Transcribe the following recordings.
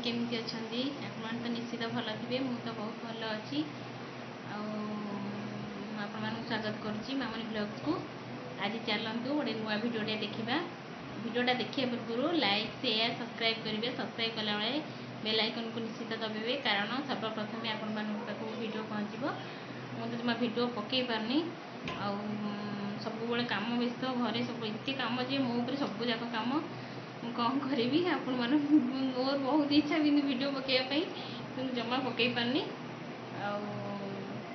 केमती अच्छा आप तो निश्चित भल थे मु तो बहुत भल अच्छी आपण स्वागत करुच्ची मामनी ब्लॉग्स को। आज चलतु गोटे नुआ भिडियोटे देखा भिडियोटा देखा पूर्व लाइक शेयर सब्सक्राइब करेंगे। सब्सक्राइब कला बेले बेल आइकन को निश्चित दबाइबे कारण सर्वप्रथमे आपण पाखु भिडियो पहुँचो। मुझे जमा भिडियो पकई पारनी सब कम व्यस्त घरे सब एत कम जे मो सब जाक कम कौन करी आपण मोर बहुत इच्छा भी वीडियो पकड़ापी कि जमा पकई पारनी।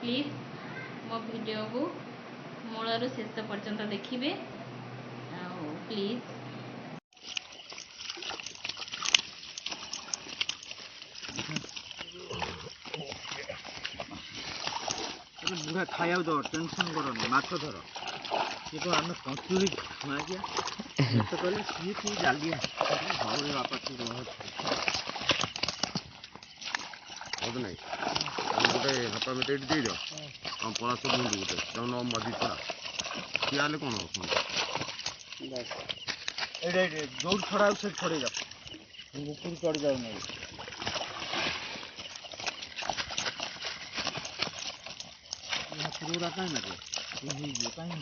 प्लीज मो वीडियो को मूलर शेष पर्यंत देखिए प्लीज। बुढ़ा खाया दो टेंशन करनी माछ धर ये तो आम कंचुरी आज्ञा तो कहले सी तू जालिया घर बापा तू नहीं गोटे हाथ में दे दो हम पलाश बुंद गोटे जौन मदी छड़ा सियाले कौन जो छड़ा से छड़े जाओ ऊपर चढ़ जाओ नहीं पूरा कहीं लगे कहीं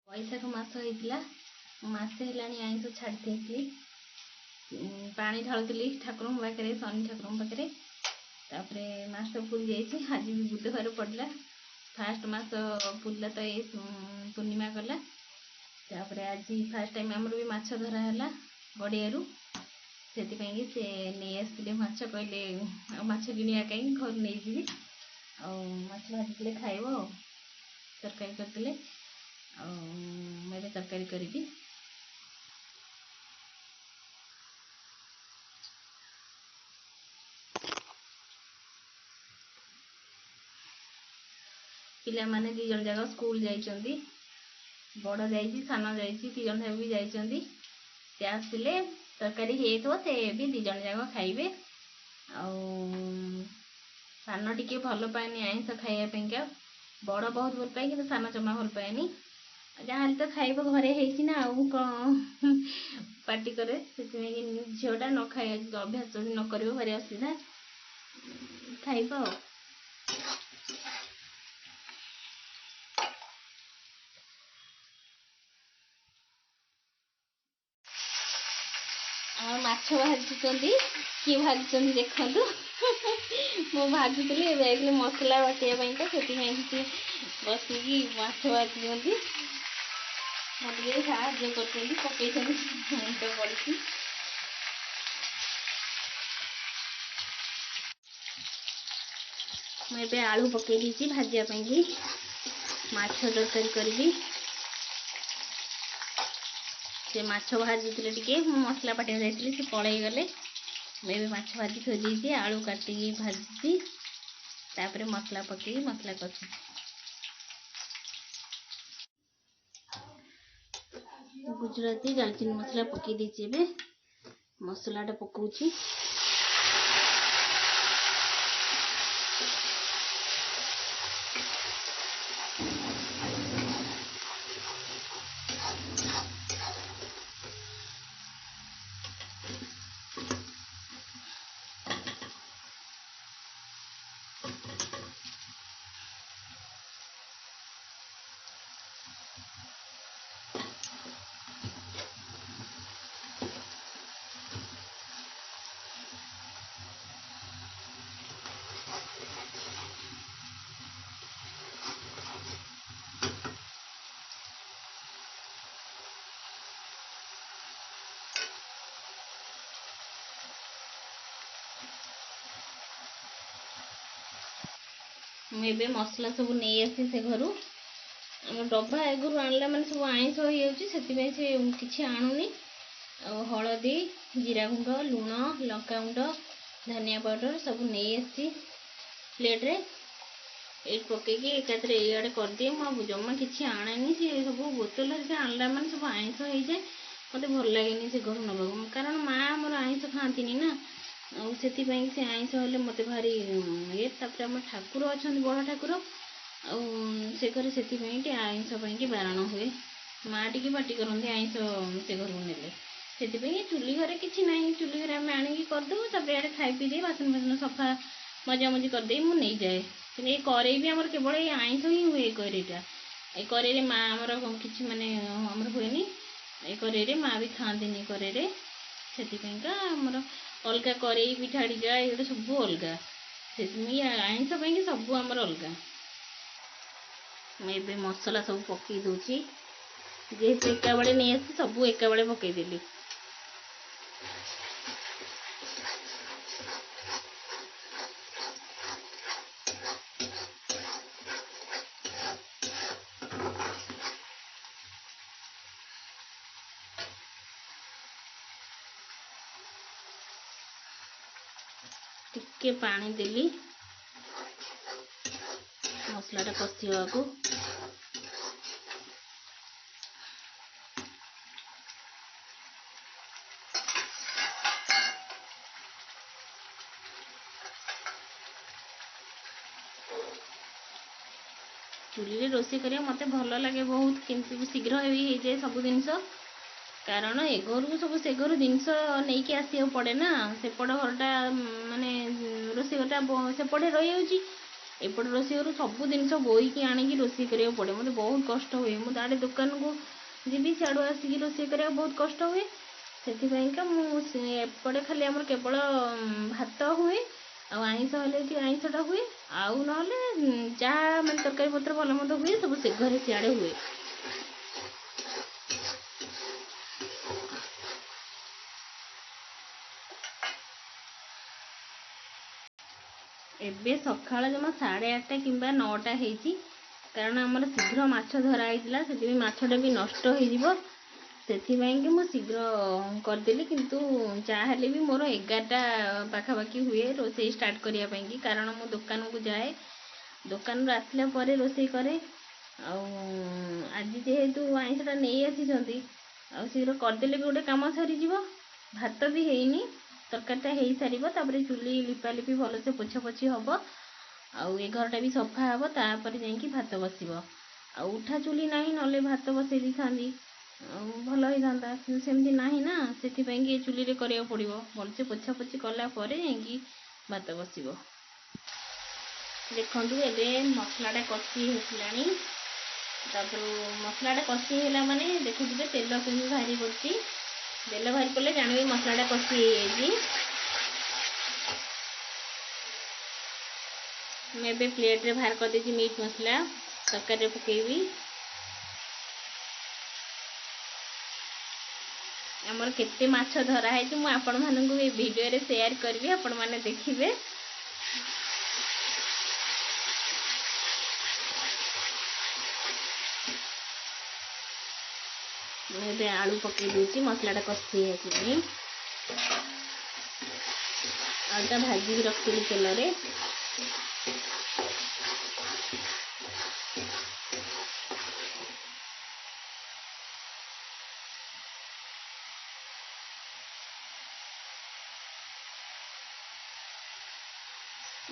वैशाख मास होता मसे आईस छाड़ी थी पानी ढालुली ठाकुर पाखे शनि ठाकुर पाखे तापर मास पुरी जाइए। आज भी बुधवार पड़ा फास्ट मास पुरला तो ये पूर्णिमा गला तापर आज फास्ट टाइम आमर भी माछ धरा है गड़िया से नहीं आसते माछ कहले माछ किणवा कहीं घर नहीं जी माछ भाजी खाइब तरकारी करते मैं तरकारी करी। पिला माने दी जन जाक स्कूल जाइछंती बड़ जाइछि सान जाइछि दी जन भी जाइछंती से आसिले तरकारी हेतो से भी दी जन जाक खाइबे। सान टिके भल पाएनी आइंस खाइया पेंका बड़ बहुत भल पाए कि सान जमा भल पाएनी जहाँ तो खाइब घरे हेछि ना पार्टी करे झीटा न खाई अभ्यास न कर भारी असुविधा खाइब माछ भाजुंट किए भाजुंट देखु मु भाजुली मसला बाटियापाई तो से बसिकी माछ भाजुंट मुझे साहय कर पकई तो पड़ी मुझे आलू पकई दी भाजापी माछ तरकारी करी से माछ भाजी टे मसला पाटिया जाइए से पलई गले मैं माछ भाजी थी आलू काटिकी भाजी तापर मसला पकई मसला कर गुजराती दालचीनी मसला पकई देती मसलाटा पकाउची मुझे मसला सब नहीं आसी से घर आम डब्बा आगुरी आणला मैंने सब आईस हो कि आणुनी हलदी जीरा गुंड लुण लंका गुंड धनिया पाउडर सब नहीं आसी प्लेट्रे ये पकईकि एकाथर ये कर दिए मुझे जमा कि आने सी सब बोतल से आणला मैंने सब आईस हो जाए मत भल लगे से घर नवा कारण माँ आमर आईस खाती ना से आईस हेल्ले मत भारी ये आम ठाकुर अच्छा बड़ ठाकुर ଆଉ ସେ ଘରେ ସେଥିପାଇଁ ଟିକେ ଆଇଁଷ ପାଇଁକି ବାରଣ ହୁଏ। ମା ଟିକେ ପାଟି କରନ୍ତି ଆଇଁଷ ସେ ଘରକୁ ନେଲେ। ସେଥିପାଇଁ ଚୁଲି ଘରେ କିଛି ନାହିଁ, ଚୁଲି ଘରେ ଆମେ ଆଣିକି କରିଦେବୁ, ତାପରେ ଆଡ଼େ ଖାଇ ପିଇ ଦେଇ ବାସନ ଫାସନ ସଫା ମଜାମଜି କରିଦେଇ ମୁଁ ନେଇଯାଏ। କିନ୍ତୁ ଏଇ କରେଇ ବି ଆମର କେବଳ ଏଇ ଆଇଁଷ ହିଁ ହୁଏ। ଏଇ କରେଇଟା, ଏଇ କରେଇରେ ମା ଆମର କିଛି ମାନେ ଆମର ହୁଏନି। ଏଇ କରେଇରେ ମା ବି ଖାଆନ୍ତିନି କରେଇରେ, ସେଥିପାଇଁକା ଆମର ଅଲଗା କରେଇ ପିଠା ଡ଼ିକା ଏଇଗୁଡ଼ା ସବୁ ଅଲଗା। ସେଥିପାଇଁ ଆଇଁଷ ପାଇଁକି ସବୁ ଆମର ଅଲଗା। ମୁଁ ଏବେ ମସଲା ସବୁ ପକେଇ ଦେଉଛି, ଯେହେତୁ ଏକା ବେଳେ ନେଇ ଆସିଛି ସବୁ ଏକା ବେଳେ ପକେଇଦେଲି। ଟିକେ ପାଣି ଦେଲି ମସଲାଟା କଷିବାକୁ। ଚୁଲିରେ ରୋଷେଇ କରିବା ମୋତେ ଭଲ ଲାଗେ ବହୁତ, କିନ୍ତୁ ଶୀଘ୍ର ବି ହେଇଯାଏ ସବୁ ଜିନିଷ। କାରଣ ଏ ଘରକୁ ସବୁ ସେ ଘରୁ ଜିନିଷ ନେଇକି ଆସିବାକୁ ପଡ଼େ ନା। ସେପଟ ଘରଟା ମାନେ ରୋଷେଇ ଘରଟା ସେପଟେ ରହିଯାଉଛି, ଏପଟେ ରୋଷେଇ ଘରୁ ସବୁ ଜିନିଷ ବୋହିକି ଆଣିକି ରୋଷେଇ କରିବାକୁ ପଡ଼େ। ମୋତେ ବହୁତ କଷ୍ଟ ହୁଏ। ମୁଁ ଆଡ଼େ ଦୋକାନକୁ ଯିବି, ସିଆଡ଼ୁ ଆସିକି ରୋଷେଇ କରିବାକୁ ବହୁତ କଷ୍ଟ ହୁଏ। ସେଥିପାଇଁକା ମୁଁ ଏପଟେ ଖାଲି ଆମର କେବଳ ଭାତ ହୁଏ, ଆଉ ଆଇଁଷ ହେଲେ ଏଠି ଆଇଁଷଟା ହୁଏ, ଆଉ ନହେଲେ ଯାହା ମାନେ ତରକାରୀ ପତ୍ର ଭଲ ମନ୍ଦ ହୁଏ ସବୁ ସେ ଘରେ ସିଆଡ଼େ ହୁଏ। ଏବେ ସକାଳ ଜମା 8:30 କିମ୍ବା 9ଟା ହେଇଛି, କାରଣ ଆମର ଶୀଘ୍ର ମାଛ ଧରା ହେଇଥିଲା। ସେଥିପାଇଁ ମାଛଟା ବି ନଷ୍ଟ ହେଇଯିବ, ସେଥିପାଇଁକି ମୁଁ ଶୀଘ୍ର କରିଦେଲି। କିନ୍ତୁ ଯାହା ହେଲେ ବି ମୋର 11ଟା ପାଖାପାଖି ହୁଏ ରୋଷେଇ ଷ୍ଟାର୍ଟ କରିବା ପାଇଁକି, କାରଣ ମୁଁ ଦୋକାନକୁ ଯାଏ, ଦୋକାନରୁ ଆସିଲା ପରେ ରୋଷେଇ କରେ। ଆଉ ଆଜି ଯେହେତୁ ଆଇଁଷଟା ନେଇ ଆସିଛନ୍ତି, ଆଉ ଶୀଘ୍ର କରିଦେଲେ ବି ଗୋଟେ କାମ ସରିଯିବ। ଭାତ ବି ହେଇନି, ତରକାରୀଟା ହେଇସାରିବ, ତାପରେ ଚୁଲି ଲିପାଲିପି ଭଲସେ ପୋଛାପୋଛି ହେବ, ଆଉ ଏ ଘରଟା ବି ସଫା ହେବ, ତାପରେ ଯାଇକି ଭାତ ବସିବ। ଆଉ ଉଠା ଚୁଲି ନାହିଁ, ନହେଲେ ଭାତ ବସେଇ ଦେଇଥାନ୍ତି, ଆଉ ଭଲ ହେଇଥାନ୍ତା, କିନ୍ତୁ ସେମିତି ନାହିଁ ନା। ସେଥିପାଇଁକି ଏ ଚୁଲିରେ କରିବାକୁ ପଡ଼ିବ। ଭଲସେ ପୋଛାପୋଛି କଲା ପରେ ଯାଇକି ଭାତ ବସିବ। ଦେଖନ୍ତୁ ଏବେ ମସଲାଟା କଷି ହେଇଗଲାଣି। ତାପରେ ମସଲାଟା କଷି ହେଲା ମାନେ ଦେଖୁଥିବେ ତେଲ କେମିତି ବାହାରି ପଡ଼ୁଛି। ତେଲ ବାହାରି ପଡ଼ିଲେ ଜାଣିବେ ମସଲାଟା କଷି ହେଇଯାଇଛି। ମୁଁ ଏବେ ପ୍ଲେଟ୍ରେ ବାହାର କରିଦେଇଛି ମିଟ୍ ମସଲା, ତରକାରୀରେ ପକେଇବି। ଆମର କେତେ ମାଛ ଧରା ହେଇଛି ମୁଁ ଆପଣମାନଙ୍କୁ ଏ ଭିଡ଼ିଓରେ ସେୟାର କରିବି, ଆପଣମାନେ ଦେଖିବେ। ମୁଁ ଏବେ ଆଳୁ ପକେଇ ଦେଉଛି, ମସଲାଟା କଷି ହେଇଯିବନି। ଆଳୁଟା ଭାଜିକି ରଖିଥିଲି ତେଲରେ।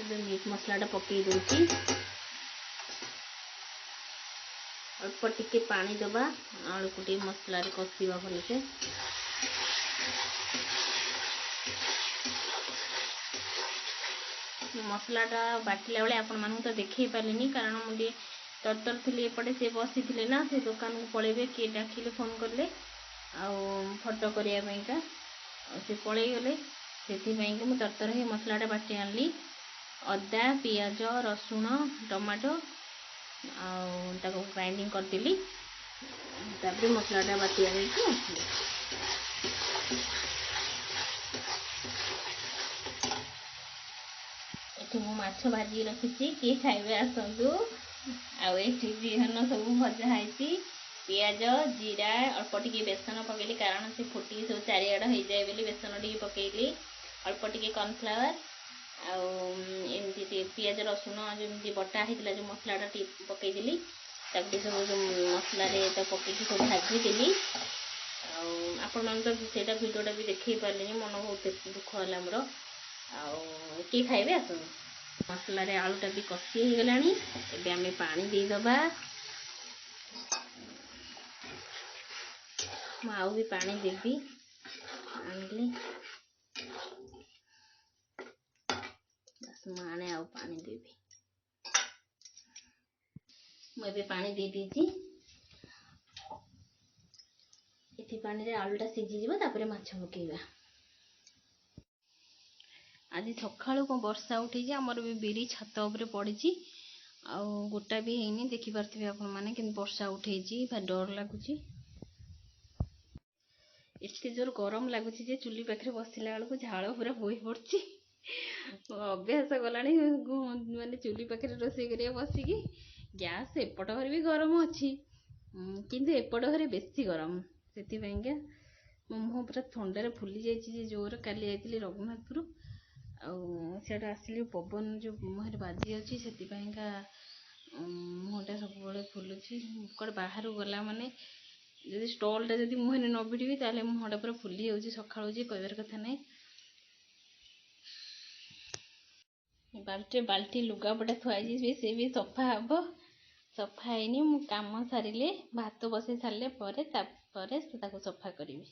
ଏବେ ମିଟ୍ ମସଲାଟା ପକେଇ ଦେଉଛି। ଅଳ୍ପ ଟିକେ ପାଣି ଦେବା, ଆଳୁକୁ ଟିକେ ମସଲାରେ କଷିବା ଭଲସେ। ମସଲାଟା ବାଟିଲା ବେଳେ ଆପଣମାନଙ୍କୁ ତ ଦେଖେଇ ପାରିଲିନି, କାରଣ ମୁଁ ଟିକେ ତରତର ଥିଲି। ଏପଟେ ସେ ବସିଥିଲେ ନା, ସେ ଦୋକାନକୁ ପଳେଇବେ, କିଏ ଡାକିଲେ ଫୋନ୍ କଲେ ଆଉ ଫଟୋ କରିବା ପାଇଁକା, ଆଉ ସେ ପଳେଇଗଲେ। ସେଥିପାଇଁକି ମୁଁ ତରତର ହେଇ ମସଲାଟା ବାଟି ଆଣିଲି। ଅଦା, ପିଆଜ, ରସୁଣ, ଟମାଟୋ ଆଉ ତାକୁ ଗ୍ରାଇଣ୍ଡିଙ୍ଗ କରିଦେଲି। ତାପରେ ମସଲାଟା ବାଟି ଆଣିକି ଆସିଲି। ଏଠି ମୁଁ ମାଛ ଭାଜିକି ରଖିଛି, କିଏ ଖାଇବେ ଆସନ୍ତୁ। ଆଉ ଏଠି ବିହନ ସବୁ ଭଜା ହେଇଛି, ପିଆଜ, ଜିରା, ଅଳ୍ପ ଟିକେ ବେସନ ପକେଇଲି, କାରଣ ସେ ଫୁଟିକି ସବୁ ଚାରିଆଡ଼ ହେଇଯାଏ ବୋଲି ବେସନ ଟିକେ ପକେଇଲି। ଅଳ୍ପ ଟିକେ କର୍ଣ୍ଣଫ୍ଲାୱାର, ଆଉ ଏମିତି ଟିକେ ପିଆଜ ରସୁଣ ଯେମିତି ବଟା ହେଇଥିଲା ଯେଉଁ ମସଲାଟା ଟିକେ ପକେଇଦେଲି। ତାକୁ ଟିକେ ସବୁ ମସଲାରେ ତ ପକେଇକି ସବୁ ଭାଜିଦେଲି। ଆଉ ଆପଣମାନେ ତ ସେଇଟା ଭିଡ଼ିଓଟା ବି ଦେଖେଇ ପାରିଲିନି, ମନ ବହୁତ ଦୁଃଖ ହେଲା ମୋର। ଆଉ କିଏ ଖାଇବେ ଆସନ୍ତୁ। ମସଲାରେ ଆଳୁଟା ବି କଷି ହେଇଗଲାଣି। ଏବେ ଆମେ ପାଣି ଦେଇଦେବା। ମୁଁ ଆଉ ବି ପାଣି ଦେବି ଆଣିଲି। ମୁଁ ଆଣେ ଆଉ ପାଣି ଦେବି। ମୁଁ ଏବେ ପାଣି ଦେଇ ଦେଇଛି। ଏଠି ପାଣିରେ ଆଳୁଟା ସିଝିଯିବ, ତାପରେ ମାଛ ପକେଇବା। ଆଜି ସକାଳୁ କ'ଣ ବର୍ଷା ଉଠେଇଛି, ଆମର ବି ବିରି ଛାତ ଉପରେ ପଡ଼ିଛି, ଆଉ ଗୋଟା ବି ହେଇନି। ଦେଖିପାରୁଥିବେ ଆପଣମାନେ କେମିତି ବର୍ଷା ଉଠେଇଛି। ଭାରି ଡର ଲାଗୁଛି। ଏତେ ଜୋର ଗରମ ଲାଗୁଛି ଯେ ଚୁଲି ପାଖରେ ବସିଲା ବେଳକୁ ଝାଳ ପୁରା ବୋହି ପଡୁଛି। ଅଭ୍ୟାସ ଗଲାଣି ମାନେ ଚୁଲି ପାଖରେ ରୋଷେଇ କରିବା ବସିକି। ଗ୍ୟାସ୍ ଏପଟ ଘରେ ବି ଗରମ ଅଛି, କିନ୍ତୁ ଏପଟ ଘରେ ବେଶୀ ଗରମ। ସେଥିପାଇଁକା ମୋ ମୁହଁ ପୁରା ଥଣ୍ଡାରେ ଫୁଲି ଯାଇଛି ଯେ ଜୋର। କାଲି ଯାଇଥିଲି ରଘୁନାଥପୁର, ଆଉ ସିଆଡ଼ୁ ଆସିଲି, ପବନ ଯେଉଁ ମୁହଁରେ ବାଜି ଯାଉଛି, ସେଥିପାଇଁକା ମୁହଁଟା ସବୁବେଳେ ଫୁଲୁଛି। କୁଆଡ଼େ ବାହାରକୁ ଗଲା ମାନେ ଯଦି ଷ୍ଟଲ୍ଟା ଯଦି ମୁହଁରେ ନ ଭିଡ଼ିବି, ତାହେଲେ ମୁହଁଟା ପୁରା ଫୁଲି ଯାଉଛି ସକାଳୁ, ଯେ କହିବାର କଥା ନାହିଁ। ବାଲ୍ଟି ଲୁଗାପଟା ଥୁଆ ହେଇଛି, ସେ ବି ସଫା ହବ। ସଫା ହେଇନି। ମୁଁ କାମ ସାରିଲେ, ଭାତ ବସେଇ ସାରିଲେ ପରେ ତାପରେ ତାକୁ ସଫା କରିବି।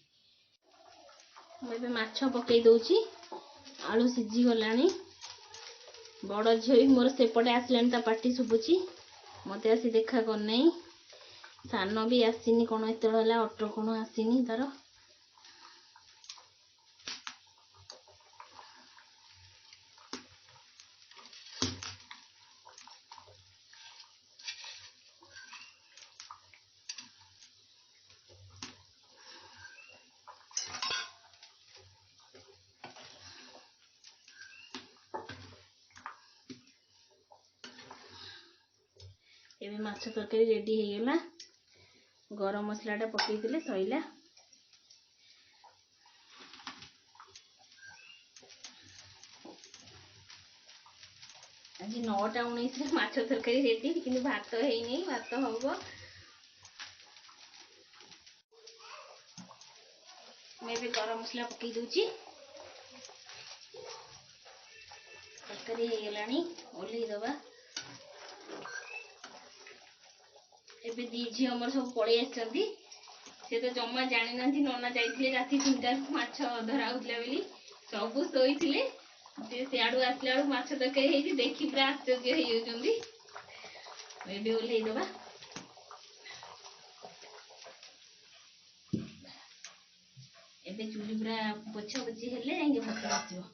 ମୁଁ ଏବେ ମାଛ ପକେଇ ଦଉଛି। ଆଳୁ ସିଝିଗଲାଣି। ବଡ଼ ଝିଅ ବି ମୋର ସେପଟେ ଆସିଲାଣି, ତା ପାଟି ଶୁଭୁଛି, ମୋତେ ଆସି ଦେଖା କରିନାହିଁ। ସାନ ବି ଆସିନି, କ'ଣ ଏତେବେଳେ ହେଲା, ଅଟୋ କ'ଣ ଆସିନି ତାର। ଏବେ ମାଛ ତରକାରୀ ରେଡି ହେଇଗଲା। ଗରମ ମସଲାଟା ପକେଇଥିଲେ ସଇଲା। ଆଜି 9ଟା 19ରେ ମାଛ ତରକାରୀ ରେଡି, କିନ୍ତୁ ଭାତ ହେଇନି, ଭାତ ହବ। ମୁଁ ଏବେ ଗରମ ମସଲା ପକେଇ ଦଉଛି। ତରକାରୀ ହେଇଗଲାଣି, ଓହ୍ଲେଇ ଦବା। ଏବେ ଦି ଝିଅ ଆମର ସବୁ ପଳେଇ ଆସିଛନ୍ତି। ସେ ତ ଜମା ଜାଣିନାହାନ୍ତି ନନା ଯାଇଥିଲେ ରାତି 3ଟାରୁ ମାଛ ଧରା ହଉଥିଲା ବୋଲି। ସବୁ ଶୋଇଥିଲେ। ସେ ସିଆଡ଼ୁ ଆସିଲା ବେଳକୁ ମାଛ ତରକାରୀ ହେଇଛି, ଦେଖି ପୁରା ଆଶ୍ଚର୍ଯ୍ୟ ହେଇଯାଉଛନ୍ତି। ଏବେ ଓହ୍ଲେଇ ଦବା। ଏବେ ଚୁଲି ପୁରା ପୋଛା ପୋଛି ହେଲେ ଯାଇକି ଭାତ ଆସିବ।